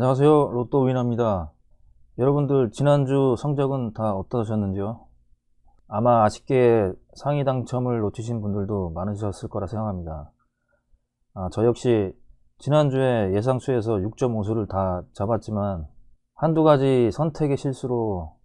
안녕하세요. 로또 위너입니다. 여러분들 지난주 성적은 다 어떠셨는지요? 아마 아쉽게 상위 당첨을 놓치신 분들도 많으셨을 거라 생각합니다. 저 역시 지난주에 예상수에서 6.5수를 다 잡았지만 한두 가지 선택의 실수로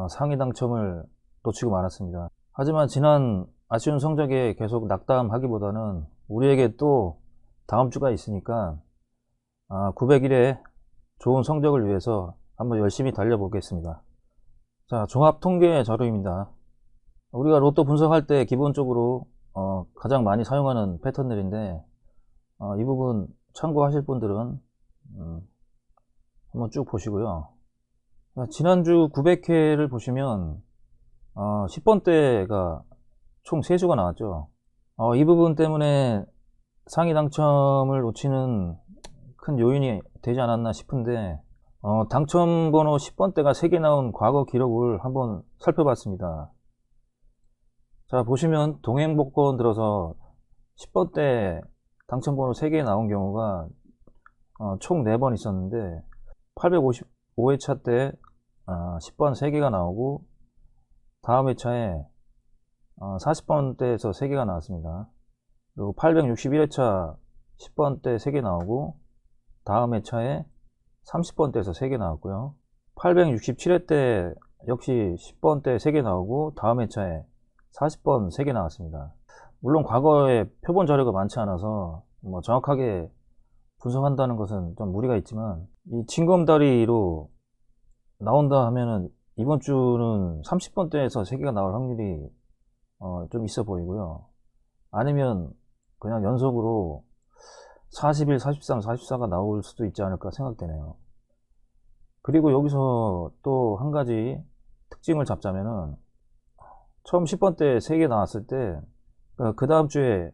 상위 당첨을 놓치고 말았습니다. 하지만 지난 아쉬운 성적에 계속 낙담하기보다는 우리에게 또 다음 주가 있으니까 900일에 좋은 성적을 위해서 한번 열심히 달려보겠습니다. 자, 종합 통계 자료입니다. 우리가 로또 분석할 때 기본적으로 가장 많이 사용하는 패턴들인데 이 부분 참고하실 분들은 한번 쭉 보시고요. 자, 지난주 900회를 보시면 10번대가 총 3수가 나왔죠. 이 부분 때문에 상위 당첨을 놓치는 큰 요인이 되지 않았나 싶은데 당첨번호 10번대가 3개 나온 과거 기록을 한번 살펴봤습니다. 자, 보시면 동행복권 들어서 10번대 당첨번호 3개 나온 경우가 총 4번 있었는데 855회차 때 10번 3개가 나오고 다음 회차에 40번대에서 3개가 나왔습니다. 그리고 861회차 10번대 3개 나오고 다음 회차에 30번대에서 3개 나왔고요. 867회 때 역시 10번대 3개 나오고 다음 회차에 40번 3개 나왔습니다. 물론 과거에 표본 자료가 많지 않아서 정확하게 분석한다는 것은 좀 무리가 있지만 이 징검다리로 나온다 하면은 이번 주는 30번대에서 3개가 나올 확률이 좀 있어 보이고요. 아니면 그냥 연속으로 41, 43, 44가 나올 수도 있지 않을까 생각되네요. 그리고 여기서 또 한 가지 특징을 잡자면은 처음 10번대 3개 나왔을 때 그 다음 주에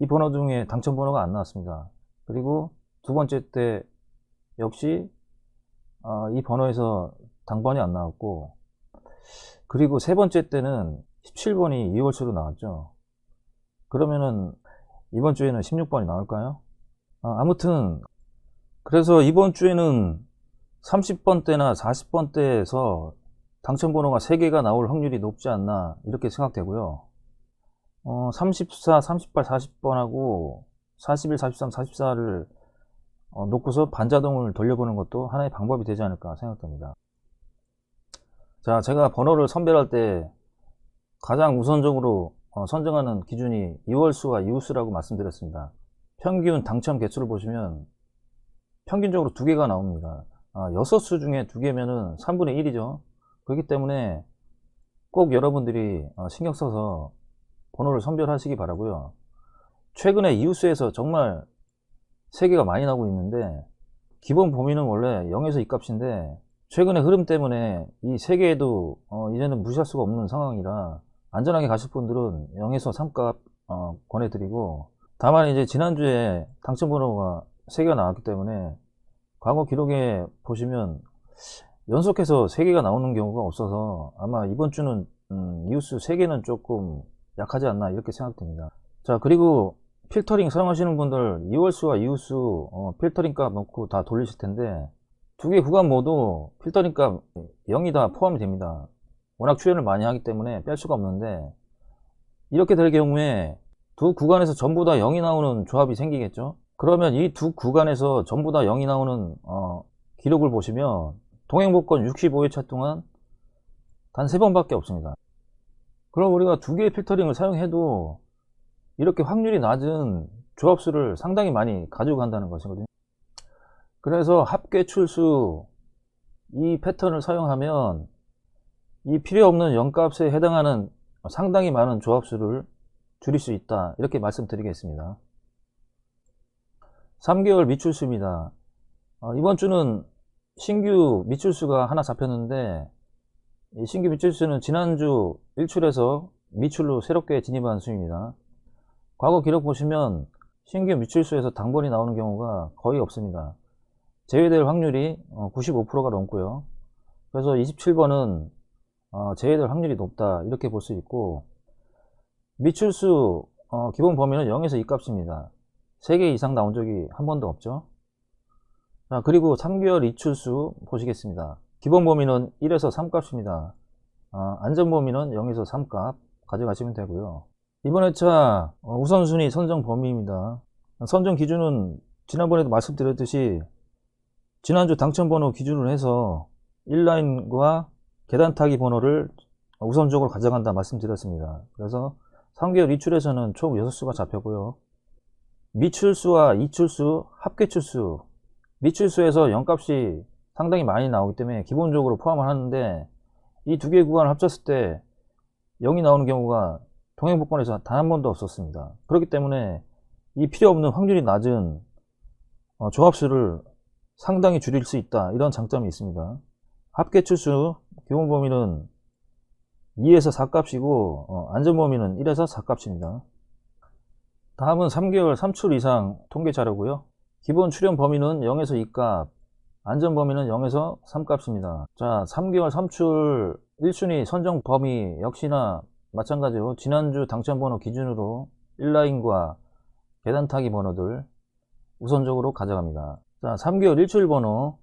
이 번호 중에 당첨 번호가 안 나왔습니다. 그리고 두 번째 때 역시 이 번호에서 당번이 안 나왔고, 그리고 세 번째 때는 17번이 2월수로 나왔죠. 그러면은 이번 주에는 16번이 나올까요? 아무튼 그래서 이번 주에는 30번대나 40번대에서 당첨번호가 3개가 나올 확률이 높지 않나 이렇게 생각되고요. 34, 38, 40번하고 41, 43, 44를 놓고서 반자동을 돌려보는 것도 하나의 방법이 되지 않을까 생각됩니다. 자, 제가 번호를 선별할 때 가장 우선적으로 선정하는 기준이 2월수와 이웃수라고 말씀드렸습니다. 평균 당첨 개수를 보시면 평균적으로 2개가 나옵니다. 6수 중에 2개면은 3분의 1이죠. 그렇기 때문에 꼭 여러분들이 신경 써서 번호를 선별하시기 바라고요. 최근에 이웃수에서 정말 3개가 많이 나오고 있는데 기본 범위는 원래 0에서 2값인데 최근의 흐름 때문에 이 3개에도 이제는 무시할 수가 없는 상황이라 안전하게 가실 분들은 0에서 3값 권해드리고, 다만 이제 지난주에 당첨번호가 3개가 나왔기 때문에 과거 기록에 보시면 연속해서 3개가 나오는 경우가 없어서 아마 이번 주는 이웃수 3개는 조금 약하지 않나 이렇게 생각됩니다. 자, 그리고 필터링 사용하시는 분들 2월수와 이웃수 필터링 값 넣고 다 돌리실 텐데 2개 구간 모두 필터링 값 0이 다 포함이 됩니다. 워낙 출연을 많이 하기 때문에 뺄 수가 없는데, 이렇게 될 경우에 두 구간에서 전부 다 0이 나오는 조합이 생기겠죠. 그러면 이 두 구간에서 전부 다 0이 나오는 기록을 보시면 동행복권 65회차 동안 단 3번밖에 없습니다. 그럼 우리가 2개의 필터링을 사용해도 이렇게 확률이 낮은 조합수를 상당히 많이 가지고 간다는 것이거든요. 그래서 합계출수 이 패턴을 사용하면 이 필요 없는 0값에 해당하는 상당히 많은 조합수를 줄일 수 있다 이렇게 말씀드리겠습니다. 3개월 미출수입니다. 이번 주는 신규 미출수가 하나 잡혔는데 이 신규 미출수는 지난주 일출에서 미출로 새롭게 진입한 수입니다. 과거 기록 보시면 신규 미출수에서 당번이 나오는 경우가 거의 없습니다. 제외될 확률이 95%가 넘고요. 그래서 27번은 제외될 확률이 높다 이렇게 볼 수 있고, 미출수 기본 범위는 0에서 2값입니다. 3개 이상 나온 적이 한 번도 없죠. 자, 그리고 3개월 이출수 보시겠습니다. 기본 범위는 1에서 3값입니다. 안전 범위는 0에서 3값 가져가시면 되고요. 이번 회차 우선순위 선정 범위입니다. 선정 기준은 지난번에도 말씀드렸듯이 지난주 당첨번호 기준으로 해서 1라인과 계단 타기 번호를 우선적으로 가져간다 말씀드렸습니다. 그래서 3개월 이출에서는 총 6수가 잡혔고요. 미출수와 이출수, 합계출수, 미출수에서 0값이 상당히 많이 나오기 때문에 기본적으로 포함을 하는데 이 두 개의 구간을 합쳤을 때 0이 나오는 경우가 동행복권에서 단 한 번도 없었습니다. 그렇기 때문에 이 필요 없는 확률이 낮은 조합수를 상당히 줄일 수 있다, 이런 장점이 있습니다. 합계출수 기본 범위는 2에서 4값이고 안전 범위는 1에서 4값입니다. 다음은 3개월 3출 이상 통계 자료고요. 기본 출연 범위는 0에서 2값, 안전 범위는 0에서 3값입니다. 자, 3개월 3출 1순위 선정 범위 역시나 마찬가지로 지난주 당첨번호 기준으로 1라인과 계단 타기 번호들 우선적으로 가져갑니다. 자, 3개월 1출 번호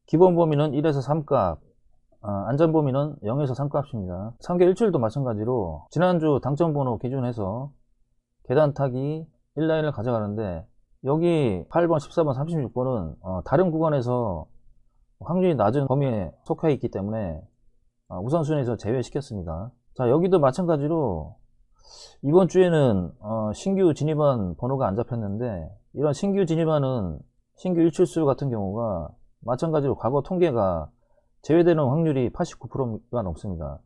기본 범위는 1에서 3값, 안전 범위는 0에서 3값입니다. 3개월 1출도 마찬가지로 지난주 당첨번호 기준에서 계단 타기 1라인을 가져가는데 여기 8번, 14번, 36번은 다른 구간에서 확률이 낮은 범위에 속해 있기 때문에 우선순위에서 제외시켰습니다. 자, 여기도 마찬가지로 이번 주에는 신규 진입한 번호가 안 잡혔는데 이런 신규 진입하는 신규 일출수 같은 경우가 마찬가지로 과거 통계가 제외되는 확률이 89%가 넘습니다.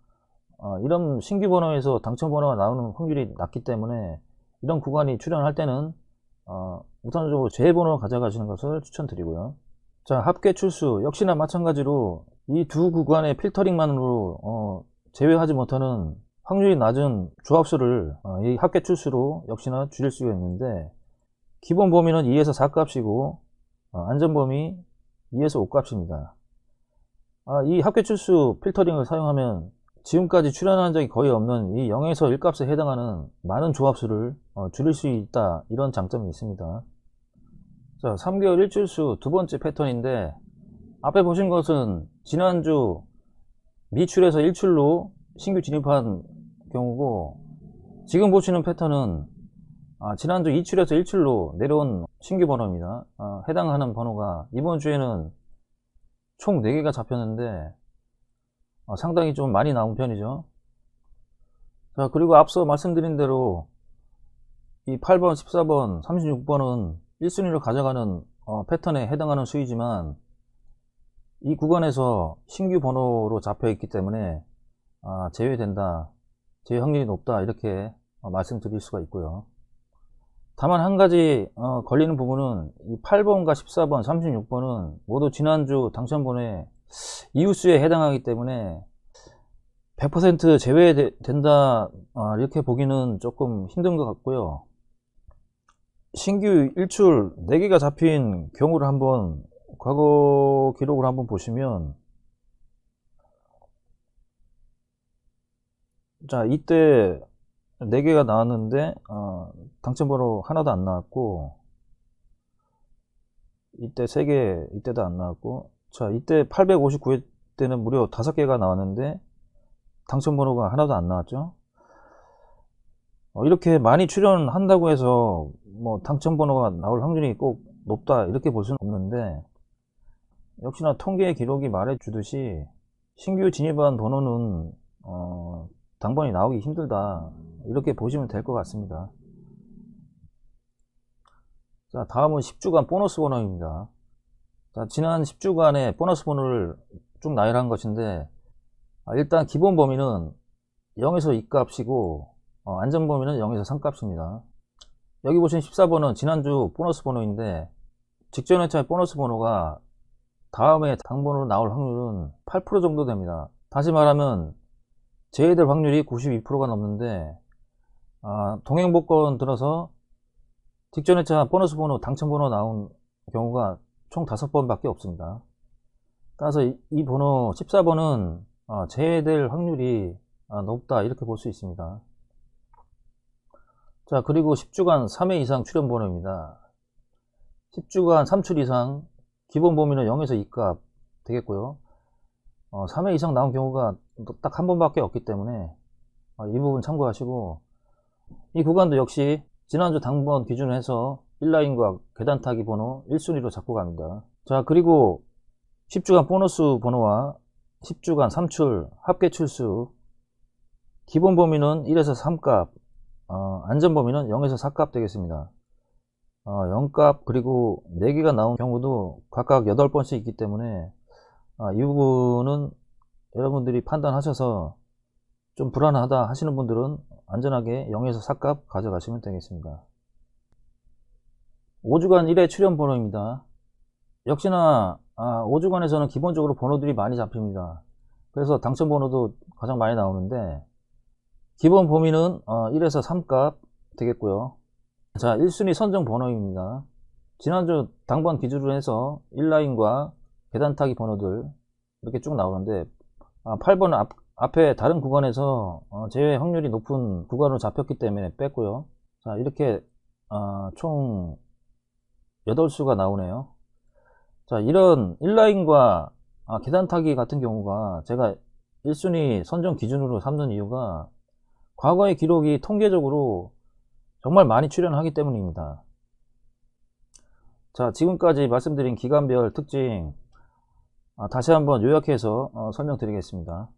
이런 신규 번호에서 당첨 번호가 나오는 확률이 낮기 때문에 이런 구간이 출연할 때는 우선적으로 제외 번호를 가져가시는 것을 추천드리고요. 자, 합계 출수 역시나 마찬가지로 이 두 구간의 필터링만으로 제외하지 못하는 확률이 낮은 조합수를 이 합계 출수로 역시나 줄일 수가 있는데 기본 범위는 2에서 4값이고 안전 범위 2에서 5값입니다. 이 합계 출수 필터링을 사용하면 지금까지 출연한 적이 거의 없는 이 0에서 1값에 해당하는 많은 조합수를 줄일 수 있다, 이런 장점이 있습니다. 자, 3개월 일출수 두 번째 패턴인데 앞에 보신 것은 지난주 미출에서 일출로 신규 진입한 경우고 지금 보시는 패턴은 지난주 이출에서 일출로 내려온 신규 번호입니다. 해당하는 번호가 이번 주에는 총 4개가 잡혔는데 상당히 좀 많이 나온 편이죠. 자, 그리고 앞서 말씀드린 대로 이 8번, 14번, 36번은 1순위로 가져가는 패턴에 해당하는 수이지만 이 구간에서 신규 번호로 잡혀 있기 때문에 제외된다, 제외 확률이 높다, 이렇게 말씀드릴 수가 있고요. 다만 한 가지 걸리는 부분은 이 8번과 14번, 36번은 모두 지난주 당첨번호의 이웃수에 해당하기 때문에 100% 제외된다, 이렇게 보기는 조금 힘든 것 같고요. 신규 일출 4개가 잡힌 경우를 한번 과거 기록을 한번 보시면, 자, 이때 4개가 나왔는데 당첨번호 하나도 안 나왔고, 이때 3개, 이때도 안 나왔고, 자, 이때 859회 때는 무려 5개가 나왔는데 당첨번호가 하나도 안 나왔죠. 이렇게 많이 출연한다고 해서 뭐 당첨번호가 나올 확률이 꼭 높다, 이렇게 볼 수는 없는데 역시나 통계 기록이 말해주듯이 신규 진입한 번호는 당번이 나오기 힘들다, 이렇게 보시면 될 것 같습니다. 자, 다음은 10주간 보너스 번호입니다. 자, 지난 10주간의 보너스 번호를 쭉 나열한 것인데 일단 기본 범위는 0에서 2값이고 안전 범위는 0에서 3값입니다. 여기 보시는 14번은 지난주 보너스 번호인데 직전 회차의 보너스 번호가 다음에 당번으로 나올 확률은 8% 정도 됩니다. 다시 말하면 제외될 확률이 92%가 넘는데 동행복권 들어서 직전 회차 보너스 번호 당첨번호 나온 경우가 총 5번밖에 없습니다. 따라서 이 번호 14번은 제외될 확률이 높다, 이렇게 볼 수 있습니다. 자, 그리고 10주간 3회 이상 출연 번호입니다. 10주간 3출 이상 기본 범위는 0에서 2값 되겠고요. 3회 이상 나온 경우가 딱 한 번밖에 없기 때문에 이 부분 참고하시고, 이 구간도 역시 지난주 당번 기준으로 해서 1라인과 계단 타기 번호 1순위로 잡고 갑니다. 자, 그리고 10주간 보너스 번호와 10주간 3출 합계 출수, 기본 범위는 1에서 3값, 안전 범위는 0에서 4값 되겠습니다. 0값 그리고 4개가 나온 경우도 각각 8번씩 있기 때문에 이 부분은 여러분들이 판단하셔서 좀 불안하다 하시는 분들은 안전하게 0에서 4값 가져가시면 되겠습니다. 5주간 1회 출연 번호입니다. 역시나 5주간에서는 기본적으로 번호들이 많이 잡힙니다. 그래서 당첨 번호도 가장 많이 나오는데, 기본 범위는 1에서 3값 되겠고요. 자, 1순위 선정 번호입니다. 지난주 당번 기준으로 해서 1라인과 계단 타기 번호들 이렇게 쭉 나오는데, 8번 앞에 다른 구간에서 제외 확률이 높은 구간으로 잡혔기 때문에 뺐고요. 자, 이렇게 총 8수가 나오네요. 자, 이런 1라인과 계단 타기 같은 경우가 제가 1순위 선정 기준으로 삼는 이유가 과거의 기록이 통계적으로 정말 많이 출연하기 때문입니다. 자, 지금까지 말씀드린 기간별 특징 다시 한번 요약해서 설명드리겠습니다.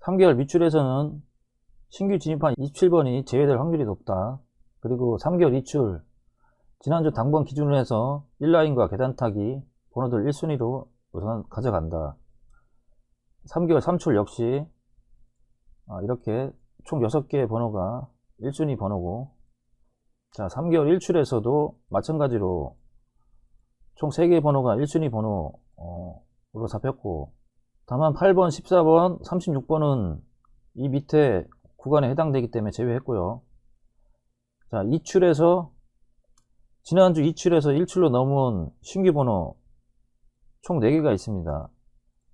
3개월 밑줄에서는 신규 진입한 27번이 제외될 확률이 높다. 그리고 3개월 이출, 지난주 당번 기준으로 해서 1라인과 계단 타기 번호들 1순위로 우선 가져간다. 3개월 3출 역시 이렇게 총 6개의 번호가 1순위 번호고, 자, 3개월 1출에서도 마찬가지로 총 3개의 번호가 1순위 번호로 잡혔고, 다만 8번, 14번, 36번은 이 밑에 구간에 해당되기 때문에 제외했고요. 자, 2출에서 지난주 2출에서 1출로 넘은 신규 번호 총 4개가 있습니다.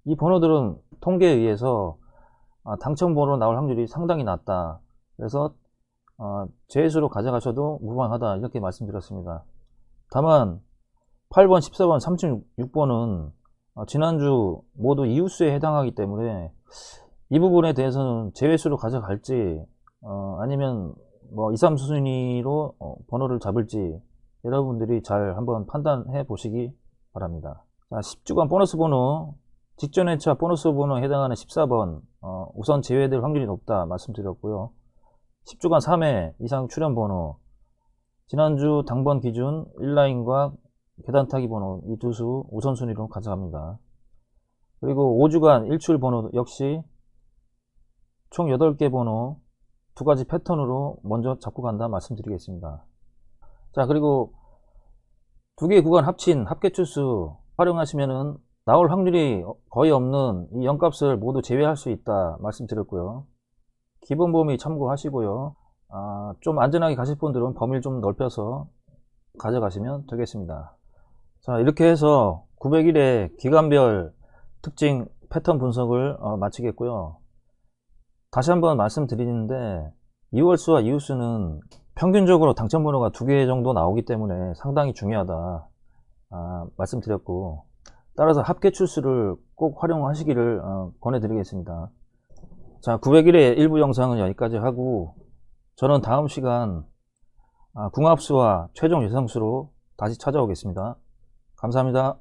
이 번호들은 통계에 의해서 당첨 번호로 나올 확률이 상당히 낮다. 그래서 제외수로 가져가셔도 무방하다, 이렇게 말씀드렸습니다. 다만 8번, 14번, 36번은 지난주 모두 이웃수에 해당하기 때문에 이 부분에 대해서는 제외수로 가져갈지 아니면 뭐 2, 3순위로 번호를 잡을지 여러분들이 잘 한번 판단해 보시기 바랍니다. 자, 10주간 보너스 번호, 직전 회차 보너스 번호에 해당하는 14번 우선 제외될 확률이 높다 말씀드렸고요. 10주간 3회 이상 출연 번호, 지난주 당번 기준 1라인과 계단 타기 번호 이 두 수 우선순위로 가져갑니다. 그리고 5주간 1출 번호 역시 총 8개 번호 2가지 패턴으로 먼저 잡고 간다 말씀드리겠습니다. 자, 그리고 2개 구간 합친 합계 출수 활용하시면은 나올 확률이 거의 없는 이 0값을 모두 제외할 수 있다 말씀드렸고요. 기본 범위 참고하시고요. 좀 안전하게 가실 분들은 범위를 좀 넓혀서 가져가시면 되겠습니다. 자, 이렇게 해서 901의 기간별 특징 패턴 분석을 마치겠고요. 다시 한번 말씀드리는데 2월수와 이웃수는 평균적으로 당첨 번호가 2개 정도 나오기 때문에 상당히 중요하다 말씀드렸고, 따라서 합계 출수를 꼭 활용하시기를 권해드리겠습니다. 자, 901의 일부 영상은 여기까지 하고, 저는 다음 시간 궁합수와 최종 예상수로 다시 찾아오겠습니다. 감사합니다.